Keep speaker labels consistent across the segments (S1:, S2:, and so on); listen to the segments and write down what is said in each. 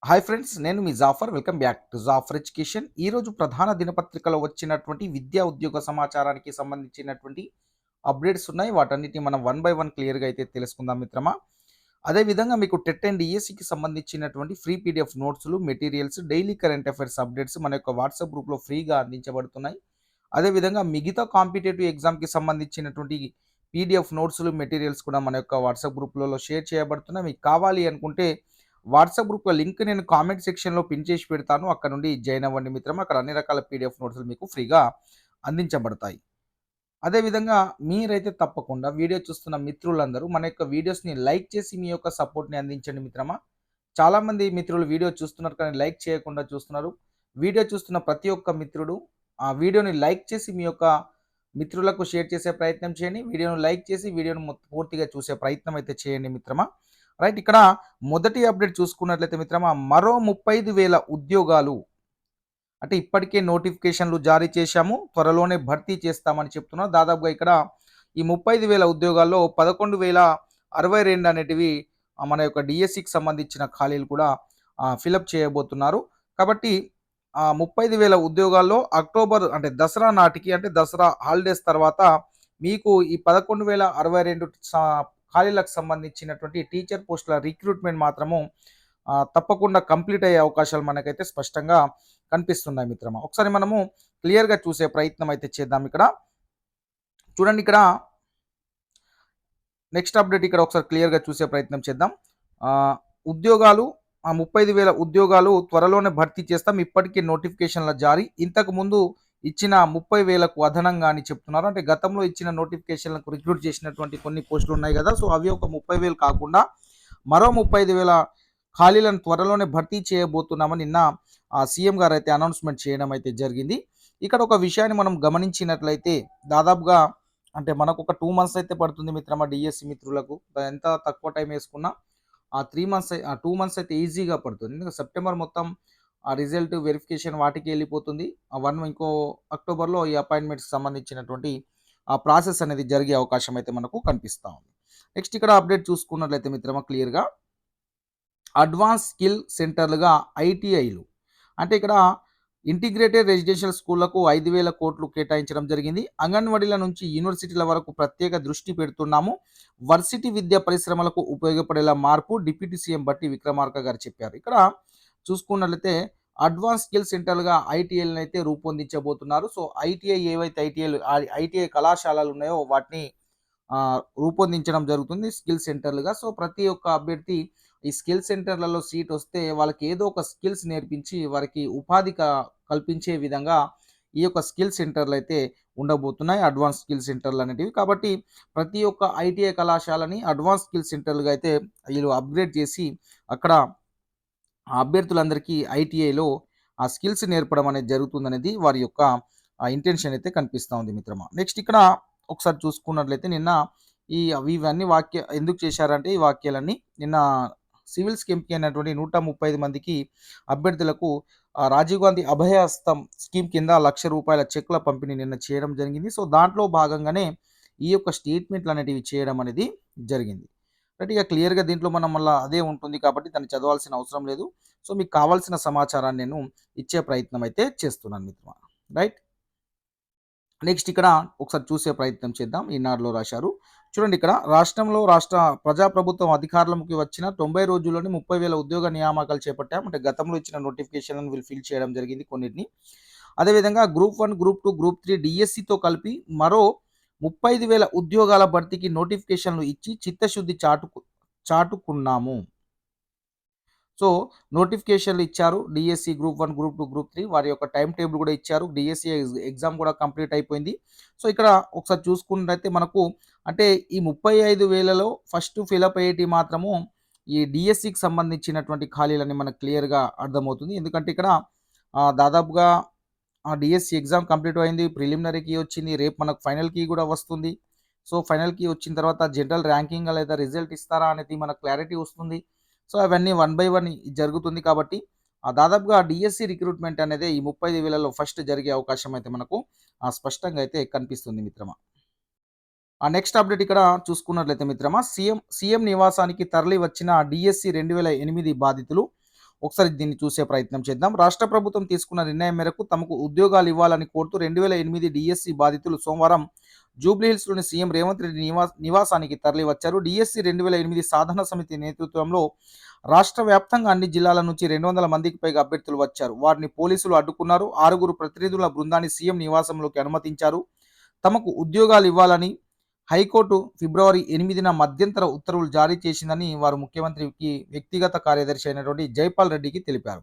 S1: Hi friends, నేను మీ Jafar. Welcome back to Jafar education. ఈరోజు ప్రధాన దినపత్రికలో వచ్చినటువంటి విద్యా ఉద్యోగ సమాచారానికి సంబంధించినటువంటి అప్డేట్స్ ఉన్నాయి. వాటన్నిటిని మనం వన్ బై వన్ క్లియర్గా అయితే తెలుసుకుందాం మిత్రమా. అదేవిధంగా మీకు టెట్ అండ్ డిఎస్సికి సంబంధించినటువంటి ఫ్రీ పీడిఎఫ్ నోట్స్లు, materials, daily current affairs updates మన యొక్క వాట్సాప్ గ్రూప్లో ఫ్రీగా అందించబడుతున్నాయి. అదేవిధంగా మిగతా కాంపిటేటివ్ ఎగ్జామ్కి సంబంధించినటువంటి పీడిఎఫ్ నోట్స్లు, మెటీరియల్స్ కూడా మన యొక్క వాట్సాప్ గ్రూప్లలో షేర్ చేయబడుతున్నాయి. మీకు కావాలి అనుకుంటే వాట్సాప్ గ్రూప్ లింక్ నేను కామెంట్ సెక్షన్‌లో పిన్ చేసి పెడతాను. అక్కడ నుండి జాయిన్ అవ్వండి మిత్రమా. అక్కడ అన్ని రకాల పీడిఎఫ్ నోట్స్‌లు మీకు ఫ్రీగా అందించబడతాయి. అదేవిధంగా మీరైతే తప్పకుండా వీడియో చూస్తున్న మిత్రులందరూ మన యొక్క వీడియోస్‌ని లైక్ చేసి మీ యొక్క సపోర్ట్‌ని అందించండి మిత్రమా. చాలామంది మిత్రులు వీడియో చూస్తున్నారు కానీ లైక్ చేయకుండా చూస్తున్నారు. వీడియో చూస్తున్న ప్రతి ఒక్క మిత్రుడు ఆ వీడియోని లైక్ చేసి మీ యొక్క మిత్రులకు షేర్ చేసే ప్రయత్నం చేయండి. వీడియోను లైక్ చేసి వీడియోను పూర్తిగా చూసే ప్రయత్నం అయితే చేయండి మిత్రమా. రైట్, ఇక్కడ మొదటి అప్డేట్ చూసుకున్నట్లయితే మిత్రమా, మరో 35,000 ఉద్యోగాలు అంటే ఇప్పటికే నోటిఫికేషన్లు జారీ చేశాము, త్వరలోనే భర్తీ చేస్తామని చెప్తున్నారు. దాదాపుగా ఇక్కడ ఈ 35,000 ఉద్యోగాల్లో 11,062 అనేటివి మన యొక్క డిఎస్సికి సంబంధించిన ఖాళీలు కూడా ఫిలప్ చేయబోతున్నారు. కాబట్టి 35,000 ఉద్యోగాల్లో అక్టోబర్ అంటే దసరా నాటికి, అంటే దసరా హాలిడేస్ తర్వాత మీకు ఈ 11,062 ఖాళీలకు సంబంధించినటువంటి టీచర్ పోస్టుల రిక్రూట్మెంట్ మాత్రము తప్పకుండా కంప్లీట్ అయ్యే అవకాశాలు మనకైతే స్పష్టంగా కనిపిస్తున్నాయి మిత్రమా. ఒకసారి మనము క్లియర్‌గా చూసే ప్రయత్నం అయితే చేద్దాం. ఇక్కడ చూడండి, ఇక్కడ నెక్స్ట్ అప్డేట్ ఇక్కడ ఒకసారి క్లియర్‌గా చూసే ప్రయత్నం చేద్దాం. ఉద్యోగాలు 35,000 ఉద్యోగాలు త్వరలోనే భర్తీ చేస్తాం. ఇప్పటికే నోటిఫికేషన్ల జారీ. ఇంతకుముందు ఇచ్చిన 30,000కు అదనంగా అని చెప్తున్నారు. అంటే గతంలో ఇచ్చిన నోటిఫికేషన్లకు రిక్రూట్ చేసినటువంటి కొన్ని పోస్టులు ఉన్నాయి కదా! సో అవి ఒక 30,000 కాకుండా మరో 35,000 ఖాళీలను త్వరలోనే భర్తీ చేయబోతున్నామని నిన్న సీఎం గారు అయితే అనౌన్స్‌మెంట్ చేయడం అయితే జరిగింది. ఇక్కడ ఒక విషయాన్ని మనం గమనించినట్లయితే దాదాపుగా అంటే మనకు ఒక 2 మంత్స్ అయితే పడుతుంది మిత్రమా డిఎస్సి మిత్రులకు. ఎంత తక్కువ టైం వేసుకున్నా 3 మంత్స్ 2 మంత్స్ అయితే ఈజీగా పడుతుంది. ఎందుకంటే సెప్టెంబర్ మొత్తం రిజల్ట్ వెరిఫికేషన్ వాటికి వెళ్ళిపోతుంది. ఇంకో అక్టోబర్‌లో ఈ అపాయింట్మెంట్స్‌కి సంబంధించినటువంటి ప్రాసెస్ అనేది జరిగే అవకాశం అయితే మనకు కనిపిస్తా ఉంది. నెక్స్ట్ ఇక్కడ అప్డేట్ చూసుకున్నట్లయితే మిత్రమా క్లియర్‌గా అడ్వాన్స్ స్కిల్ సెంటర్లుగా ఐటీఐలు, అంటే ఇక్కడ ఇంటిగ్రేటెడ్ రెసిడెన్షియల్ స్కూళ్లకు 5,000 కోట్లు కేటాయించడం జరిగింది. అంగన్వాడీల నుంచి యూనివర్సిటీల వరకు ప్రత్యేక దృష్టి పెడుతున్నాము. వర్సిటీ విద్యా పరిశ్రమలకు ఉపయోగపడేలా మార్పు డిప్యూటీ సీఎం బట్టి విక్రమార్క గారు చెప్పారు. ఇక్కడ చూసుకున్నట్లయితే అడ్వాన్స్ స్కిల్ సెంటర్లుగా ఐటీఐలను అయితే రూపొందించబోతున్నారు. సో ఐటీఐ ఏవైతే ఐటీఐ కళాశాలలు ఉన్నాయో వాటిని రూపొందించడం జరుగుతుంది స్కిల్ సెంటర్లుగా. సో ప్రతి ఒక్క అభ్యర్థి ఈ స్కిల్ సెంటర్లలో సీట్ వస్తే వాళ్ళకి ఏదో ఒక స్కిల్స్ నేర్పించి వారికి ఉపాధి కల్పించే విధంగా ఈ యొక్క స్కిల్ సెంటర్లు అయితే ఉండబోతున్నాయి, అడ్వాన్స్ స్కిల్ సెంటర్లు అనేటివి. కాబట్టి ప్రతి ఒక్క ఐటీఐ కళాశాలని అడ్వాన్స్ స్కిల్ సెంటర్లుగా అయితే వీళ్ళు అప్గ్రేడ్ చేసి అక్కడ అభ్యర్థులందరికీ ఐటీఐలో ఆ స్కిల్స్ నేర్పడం అనేది జరుగుతుందనేది వారి యొక్క ఇంటెన్షన్ అయితే కనిపిస్తూ ఉంది మిత్రమా. నెక్స్ట్ ఇక్కడ ఒకసారి చూసుకున్నట్లయితే నిన్న ఇవన్నీ ఎందుకు చేశారంటే ఈ వాక్యాలన్నీ నిన్న సివిల్స్కి ఎంపిక అయినటువంటి 135 మందికి అభ్యర్థులకు రాజీవ్ గాంధీ అభయహస్తం స్కీమ్ కింద ₹1,00,000 చెక్ల పంపిణీ నిన్న చేయడం జరిగింది. సో దాంట్లో భాగంగానే ఈ యొక్క స్టేట్మెంట్లు అనేటివి చేయడం అనేది జరిగింది. రైట్, ఇక క్లియర్‌గా దీంట్లో మనం మళ్ళీ అదే ఉంటుంది కాబట్టి దాన్ని చదవాల్సిన అవసరం లేదు. సో మీకు కావాల్సిన సమాచారాన్ని నేను ఇచ్చే ప్రయత్నం అయితే చేస్తున్నాను మిత్రమా. రైట్, నెక్స్ట్ ఇక్కడ ఒకసారి చూసే ప్రయత్నం చేద్దాం. ఈనాడులో రాశారు. చూడండి, ఇక్కడ రాష్ట్ర ప్రజాప్రభుత్వం అధికారంలోకి వచ్చిన 90 రోజుల్లోనే 30,000 ఉద్యోగ నియామకాలు చేపట్టాం. అంటే గతంలో ఇచ్చిన నోటిఫికేషన్లను వీళ్ళు ఫిల్ చేయడం జరిగింది కొన్నిటిని. అదేవిధంగా గ్రూప్ 1, గ్రూప్ 2, గ్రూప్ 3 డిఎస్సితో కలిపి మరో 35,000 ఉద్యోగాల భర్తీకి నోటిఫికేషన్లు ఇచ్చి చిత్తశుద్ధి చాటుకున్నాము. సో నోటిఫికేషన్లు ఇచ్చారు. డిఎస్సి గ్రూప్ 1, గ్రూప్ 2, గ్రూప్ 3 వారి యొక్క టైం టేబుల్ కూడా ఇచ్చారు. డిఎస్సి ఎగ్జామ్ కూడా కంప్లీట్ అయిపోయింది. సో ఇక్కడ ఒకసారి చూసుకున్నట్లయితే మనకు అంటే ఈ 35,000లో ఫస్ట్ ఫిలప్ అయ్యేటి మాత్రము ఈ డిఎస్సికి సంబంధించినటువంటి ఖాళీలని మనకు క్లియర్‌గా అర్థమవుతుంది. ఎందుకంటే ఇక్కడ దాదాపుగా డిఎస్సి ఎగ్జామ్ కంప్లీట్ అయింది. ప్రిలిమినరీ కీ వచ్చింది. రేపు మనకు ఫైనల్ కీ కూడా వస్తుంది. సో ఫైనల్ కీ వచ్చిన తర్వాత జనరల్ ర్యాంకింగ్ లేదా రిజల్ట్ ఇస్తారా అనేది మనకు క్లారిటీ వస్తుంది. సో అవన్నీ వన్ బై వన్ జరుగుతుంది కాబట్టి దాదాపుగా డిఎస్సి రిక్రూట్మెంట్ అనేది ఈ 35,000లో ఫస్ట్ జరిగే అవకాశం అయితే మనకు స్పష్టంగా అయితే కనిపిస్తుంది మిత్రమా. నెక్స్ట్ అప్డేట్ ఇక్కడ చూసుకున్నట్లయితే మిత్రమా, సీఎం నివాసానికి తరలి వచ్చిన డిఎస్సి 2008 బాధితులు ఒకసారి దీన్ని చూసే ప్రయత్నం చేద్దాం. రాష్ట్ర ప్రభుత్వం తీసుకున్న నిర్ణయం మేరకు తమకు ఉద్యోగాలు ఇవ్వాలని కోరుతూ 2008 డీఎస్సీ బాధితులు సోమవారం జూబ్లీహిల్స్‌లోని సీఎం రేవంత్ రెడ్డి నివాసానికి తరలివచ్చారు. డీఎస్సీ 2008 సాధన సమితి నేతృత్వంలో రాష్ట్ర వ్యాప్తంగా అన్ని జిల్లాల నుంచి 200 మందికి పైగా అభ్యర్థులు వచ్చారు. వారిని పోలీసులు అడ్డుకున్నారు. 6 ప్రతినిధుల బృందాన్ని సీఎం నివాసంలోకి అనుమతించారు. తమకు ఉద్యోగాలు ఇవ్వాలని హైకోర్టు ఫిబ్రవరి 8న మధ్యంతర ఉత్తర్వులు జారీ చేసిందని వారు ముఖ్యమంత్రికి వ్యక్తిగత కార్యదర్శి అయినటువంటి జైపాల్ రెడ్డికి తెలిపారు.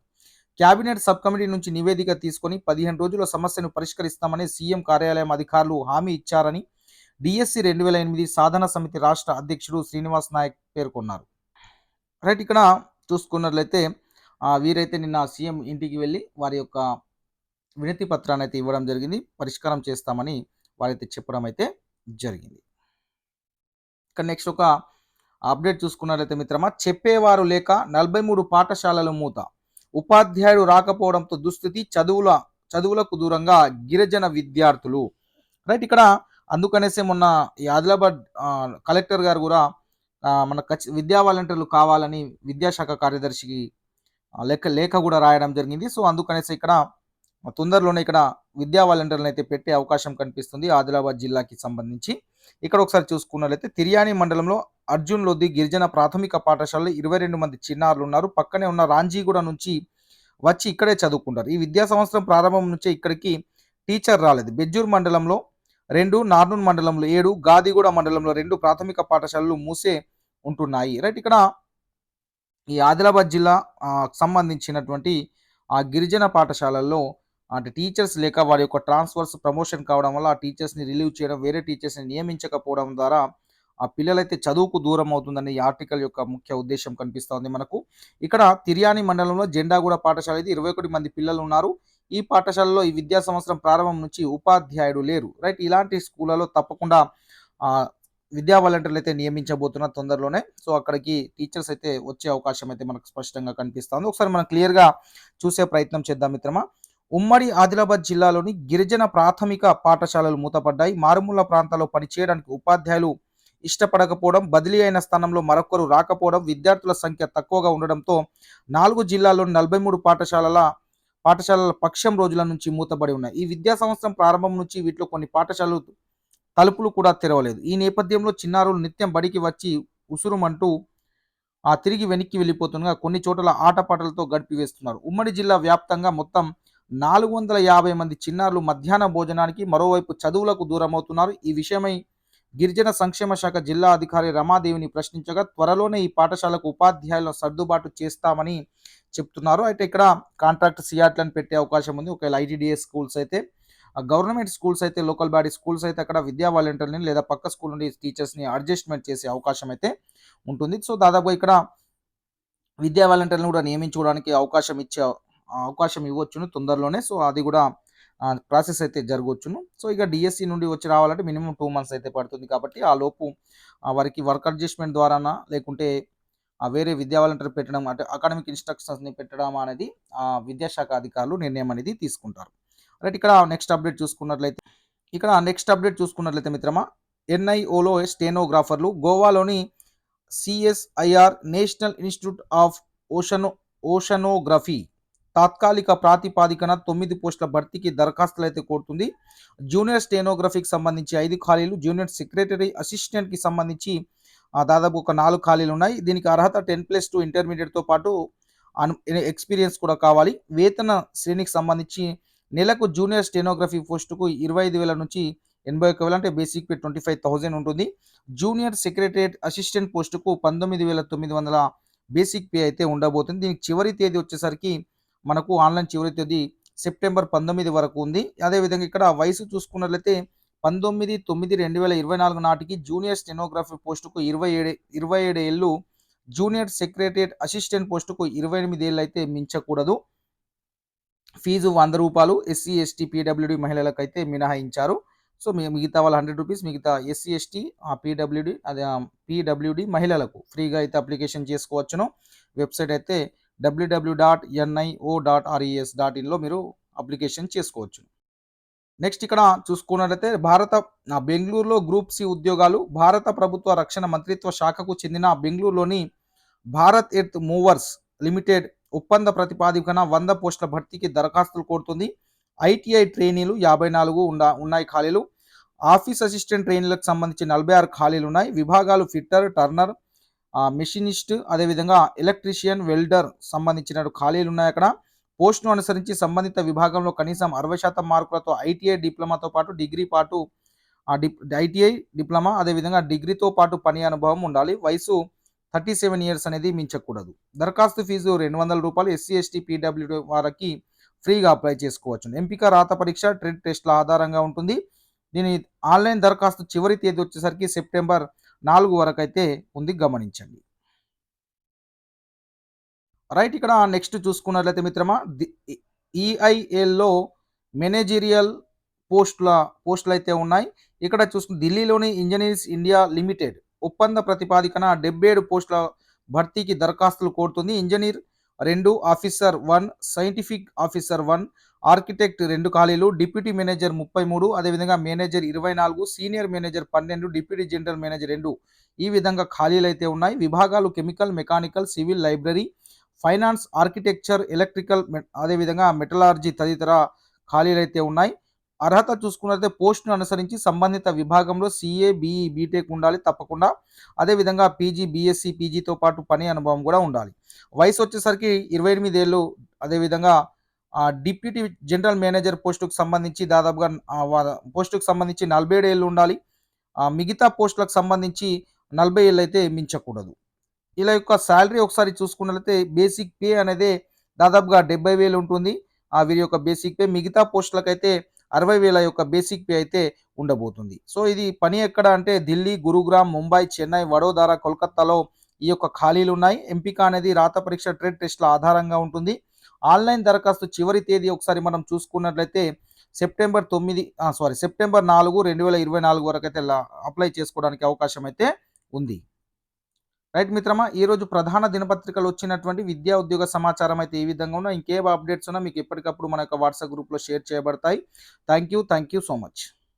S1: కేబినెట్ సబ్ కమిటీ నుంచి నివేదిక తీసుకొని 15 రోజుల సమస్యను పరిష్కరిస్తామని సీఎం కార్యాలయం అధికారులు హామీ ఇచ్చారని డీఎస్సీ 2008 సాధన సమితి రాష్ట్ర అధ్యక్షుడు శ్రీనివాస్ నాయక్ పేర్కొన్నారు. రైట్, ఇక్కడ చూసుకున్నట్లయితే వీరైతే నిన్న సీఎం ఇంటికి వెళ్ళి వారి యొక్క వినతి పత్రాన్ని అయితే ఇవ్వడం జరిగింది. పరిష్కారం చేస్తామని వారైతే చెప్పడం అయితే జరిగింది. ఇక నెక్స్ట్ ఒక అప్డేట్ చూసుకున్నట్లయితే మిత్రమా, చెప్పేవారు లేక 43 పాఠశాలలు మూత, ఉపాధ్యాయుడు రాకపోవడంతో దుస్థితి, చదువులకు దూరంగా గిరిజన విద్యార్థులు. రైట్, ఇక్కడ అందుకనేసే మొన్న ఈ ఆదిలాబాద్ కలెక్టర్ గారు కూడా మన విద్యా వాలంటీర్లు కావాలని విద్యాశాఖ కార్యదర్శికి లేఖ కూడా రాయడం జరిగింది. సో అందుకనేసి ఇక్కడ తొందరలోనే ఇక్కడ విద్యా వాలంటీర్లను అయితే పెట్టే అవకాశం కనిపిస్తుంది ఆదిలాబాద్ జిల్లాకి సంబంధించి. ఇక్కడ ఒకసారి చూసుకున్నట్లయితే తిర్యాని మండలంలో అర్జున్ లోధి గిరిజన ప్రాథమిక పాఠశాలలో 22 మంది చిన్నారులు ఉన్నారు. పక్కనే ఉన్న రాంజీగూడ నుంచి వచ్చి ఇక్కడే చదువుకుంటారు. ఈ విద్యా సంవత్సరం ప్రారంభం నుంచే ఇక్కడికి టీచర్ రాలేదు. బెజ్జూర్ మండలంలో 2, నార్నూన్ మండలంలో 7, గాదిగూడ మండలంలో 2 ప్రాథమిక పాఠశాలలు మూసే ఉంటున్నాయి. రైట్, ఇక్కడ ఈ ఆదిలాబాద్ జిల్లా సంబంధించినటువంటి ఆ గిరిజన పాఠశాలల్లో అంటే టీచర్స్ లేక వారి యొక్క ట్రాన్స్ఫర్స్ ప్రమోషన్ కావడం వల్ల ఆ టీచర్స్ని రిలీవ్ చేయడం, వేరే టీచర్స్ని నియమించకపోవడం ద్వారా ఆ పిల్లలైతే చదువుకు దూరం అవుతుందని ఈ ఆర్టికల్ యొక్క ముఖ్య ఉద్దేశం కనిపిస్తోంది మనకు. ఇక్కడ తిర్యాని మండలంలో జెండాగూడ పాఠశాల అయితే 21 మంది పిల్లలు ఉన్నారు. ఈ పాఠశాలలో ఈ విద్యా సంవత్సరం ప్రారంభం నుంచి ఉపాధ్యాయుడు లేరు. రైట్, ఇలాంటి స్కూళ్ళలో తప్పకుండా విద్యా వాలంటీర్లు అయితే నియమించబోతున్నారు తొందరలోనే. సో అక్కడికి టీచర్స్ అయితే వచ్చే అవకాశం అయితే మనకు స్పష్టంగా కనిపిస్తుంది. ఒకసారి మనం క్లియర్గా చూసే ప్రయత్నం చేద్దాం మిత్రమా. ఉమ్మడి ఆదిలాబాద్ జిల్లాలోని గిరిజన ప్రాథమిక పాఠశాలలు మూతపడ్డాయి. మారుమూల ప్రాంతాల్లో పనిచేయడానికి ఉపాధ్యాయులు ఇష్టపడకపోవడం, బదిలీ అయిన స్థానంలో మరొకరు రాకపోవడం, విద్యార్థుల సంఖ్య తక్కువగా ఉండడంతో 4 జిల్లాల్లోని 43 పాఠశాలల పక్షం రోజుల నుంచి మూతబడి ఉన్నాయి. ఈ విద్యా సంవత్సరం ప్రారంభం నుంచి వీటిలో కొన్ని పాఠశాలలు తలుపులు కూడా తెరవలేదు. ఈ నేపథ్యంలో చిన్నారులు నిత్యం బడికి వచ్చి ఉసురుమంటూ తిరిగి వెనక్కి వెళ్ళిపోతుండగా కొన్ని చోట్ల ఆటపాటలతో గడిపివేస్తున్నారు. ఉమ్మడి జిల్లా వ్యాప్తంగా మొత్తం 450 మంది చిన్నారులు మధ్యాహ్న భోజనానికి, మరోవైపు చదువులకు దూరమవుతున్నారు. ఈ విషయమై గిరిజన సంక్షేమ శాఖ జిల్లా అధికారి రమాదేవిని ప్రశ్నించగా త్వరలోనే ఈ పాఠశాలకు ఉపాధ్యాయులను సర్దుబాటు చేస్తామని చెప్తున్నారు. అయితే ఇక్కడ కాంట్రాక్ట్ సిఆర్టీలను పెట్టే అవకాశం ఉంది. ఒకవేళ ఐటీడీఎస్ స్కూల్స్ అయితే, గవర్నమెంట్ స్కూల్స్ అయితే, లోకల్ బాడీ స్కూల్స్ అయితే అక్కడ విద్యా వాలంటీర్ని లేదా పక్క స్కూల్ నుండి టీచర్స్ని అడ్జస్ట్మెంట్ చేసే అవకాశం అయితే ఉంటుంది. సో దాదాపుగా ఇక్కడ విద్యా వాలంటీర్లను కూడా నియమించుకోవడానికి అవకాశం ఇవ్వచ్చును తొందరలోనే. సో అది కూడా ప్రాసెస్ అయితే జరగవచ్చును. సో ఇక డిఎస్సి నుండి వచ్చి రావాలంటే మినిమం 2 మంత్స్ అయితే పడుతుంది. కాబట్టి ఆ లోపు వారికి వర్క్ అడ్జస్ట్మెంట్ ద్వారానా లేకుంటే వేరే విద్యా వాలంటీర్ పెట్టడం అంటే అకాడమిక్ ఇన్స్ట్రక్షన్స్ని పెట్టడం అనేది విద్యాశాఖ అధికారులు నిర్ణయం అనేది తీసుకుంటారు. రైట్, ఇక్కడ నెక్స్ట్ అప్డేట్ చూసుకున్నట్లయితే మిత్రమా, ఎన్ఐఓలో స్టెనోగ్రాఫర్లు గోవాలోని CSIR national institute of oceanography తాత్కాలిక ప్రాతిపాదికన 9 పోస్టుల భర్తీకి దరఖాస్తులు అయితే కోరుతుంది. జూనియర్ స్టెనోగ్రఫీకి సంబంధించి 5 ఖాళీలు, జూనియర్ సెక్రటరీ అసిస్టెంట్కి సంబంధించి దాదాపు ఒక 4 ఖాళీలు ఉన్నాయి. దీనికి అర్హత 10+2 ఇంటర్మీడియట్తో పాటు ఎక్స్పీరియన్స్ కూడా కావాలి. వేతన శ్రేణికి సంబంధించి నెలకు జూనియర్ స్టెనోగ్రఫీ పోస్టుకు 25,000 నుంచి 81,000 అంటే బేసిక్ పే 25,000 ఉంటుంది. జూనియర్ సెక్రటరియట్ అసిస్టెంట్ పోస్టుకు 19,900 బేసిక్ పే అయితే ఉండబోతుంది. దీనికి చివరి తేదీ వచ్చేసరికి మనకు ఆన్లైన్ చివరి తేదీ సెప్టెంబర్ 19 వరకు ఉంది. అదేవిధంగా ఇక్కడ వయసు చూసుకున్నట్లయితే 19/9/2024 నాటికి జూనియర్ స్టెనోగ్రఫీ పోస్టుకు 27 ఏళ్ళు, జూనియర్ సెక్రటరియట్ అసిస్టెంట్ పోస్టుకు 28 ఏళ్ళు అయితే మించకూడదు. ఫీజు ₹100. ఎస్సీ ఎస్టీ పీడబ్ల్యూడి మహిళలకు అయితే మినహాయించారు. సో మిగతా వాళ్ళ ₹100, మిగతా ఎస్సీ ఎస్టీ పీడబ్ల్యూడి మహిళలకు ఫ్రీగా అయితే అప్లికేషన్ చేసుకోవచ్చును. వెబ్సైట్ అయితే www.nio.res.in మీరు అప్లికేషన్ చేసుకోవచ్చు. నెక్స్ట్ ఇక్కడ చూసుకున్నట్లయితే బెంగళూరులో గ్రూప్ సి ఉద్యోగాలు. భారత ప్రభుత్వ రక్షణ మంత్రిత్వ శాఖకు చెందిన బెంగళూరులోని భారత్ ఎర్త్ మూవర్స్ లిమిటెడ్ ఒప్పంద ప్రతిపాదికన 100 పోస్టుల భర్తీకి దరఖాస్తులు కోరుతుంది. ఐటీఐ ట్రైనీలు 54 ఉన్నాయి ఖాళీలు. ఆఫీస్ అసిస్టెంట్ ట్రైనీలకు సంబంధించి 46 ఖాళీలు ఉన్నాయి. విభాగాలు ఫిట్టర్, టర్నర్, మెషినిస్ట్, అదేవిధంగా ఎలక్ట్రీషియన్, వెల్డర్ సంబంధించిన ఖాళీలు ఉన్నాయి అక్కడ. పోస్టును అనుసరించి సంబంధిత విభాగంలో కనీసం 60% మార్కులతో ఐటీఐ డిప్లొమాతో పాటు డిగ్రీ పాటు ఐటీఐ డిప్లొమా అదేవిధంగా డిగ్రీతో పాటు పని అనుభవం ఉండాలి. వయసు 37 ఇయర్స్ అనేది మించకూడదు. దరఖాస్తు ఫీజు ₹200. ఎస్సీ, ఎస్టీ, పీడబ్ల్యూడీ వారికి ఫ్రీగా అప్లై చేసుకోవచ్చు. ఎంపిక రాత పరీక్ష, ట్రెడ్ టెస్ట్ల ఆధారంగా ఉంటుంది. దీని ఆన్లైన్ దరఖాస్తు చివరి తేదీ వచ్చేసరికి సెప్టెంబర్ 4 వరకు అయితే ఉంది, గమనించండి. రైట్, ఇక్కడ నెక్స్ట్ చూసుకున్నట్లయితే మిత్రమా ఈఐఎల్లో మేనేజీరియల్ పోస్టులు అయితే ఉన్నాయి. ఇక్కడ చూసుకుని ఢిల్లీలోని ఇంజనీర్స్ ఇండియా లిమిటెడ్ ఒప్పంద ప్రతిపాదికన 77 పోస్టుల భర్తీకి దరఖాస్తులు కోరుతుంది. Engineer 2, officer 1, scientific officer 1, architect 2 ఖాళీలు, డిప్యూటీ మేనేజర్ 33, అదేవిధంగా manager 24, senior manager 12, deputy general manager 2, ఈ విధంగా ఖాళీలు అయితే ఉన్నాయి. విభాగాలు chemical, mechanical, civil, library, finance, architecture, electrical, అదేవిధంగా మెటలార్జీ తదితర ఖాళీలు అయితే ఉన్నాయి. అర్హత చూసుకున్నట్లయితే పోస్టును అనుసరించి సంబంధిత విభాగంలో సీఏ, బీఈ, బీటెక్ ఉండాలి తప్పకుండా. అదేవిధంగా పీజీ, బీఎస్సీ, పీజీతో పాటు పని అనుభవం కూడా ఉండాలి. వయసు వచ్చేసరికి 28 ఏళ్ళు. అదేవిధంగా డిప్యూటీ జనరల్ మేనేజర్ పోస్టుకు సంబంధించి దాదాపుగా పోస్టుకు సంబంధించి 47 ఏళ్ళు ఉండాలి. మిగతా పోస్టులకు సంబంధించి 40 ఏళ్ళు అయితే మించకూడదు. ఇలా యొక్క శాలరీ ఒకసారి చూసుకున్నట్లయితే బేసిక్ పే అనేది దాదాపుగా 70,000 ఉంటుంది. వీరి యొక్క బేసిక్ పే. మిగతా పోస్టులకైతే 60,000 యొక్క బేసిక్ పే అయితే ఉండబోతుంది. సో ఇది పని ఎక్కడ అంటే ఢిల్లీ, గురుగ్రామ్, ముంబై, చెన్నై, వడోదర, కోల్కతాలో ఈ యొక్క ఖాళీలు ఉన్నాయి. ఎంపిక అనేది రాత పరీక్ష, ట్రేడ్ టెస్ట్ల ఆధారంగా ఉంటుంది. ఆన్లైన్ దరఖాస్తు చివరి తేదీ ఒకసారి మనం చూసుకున్నట్లయితే సెప్టెంబర్ 4, 2024 వరకు అయితే అప్లై చేసుకోవడానికి అవకాశం అయితే ఉంది. రైట్ మిత్రమా, ఈరోజు ప్రధాన దినపత్రికలు వచ్చినటువంటి విద్యా ఉద్యోగ సమాచారం అయితే ఈ విధంగా ఉన్నా. ఇంకేం అప్డేట్స్ ఉన్నా మీకు ఎప్పటికప్పుడు మన యొక్క వాట్సాప్ గ్రూప్లో షేర్ చేయబడతాయి. Thank you so much.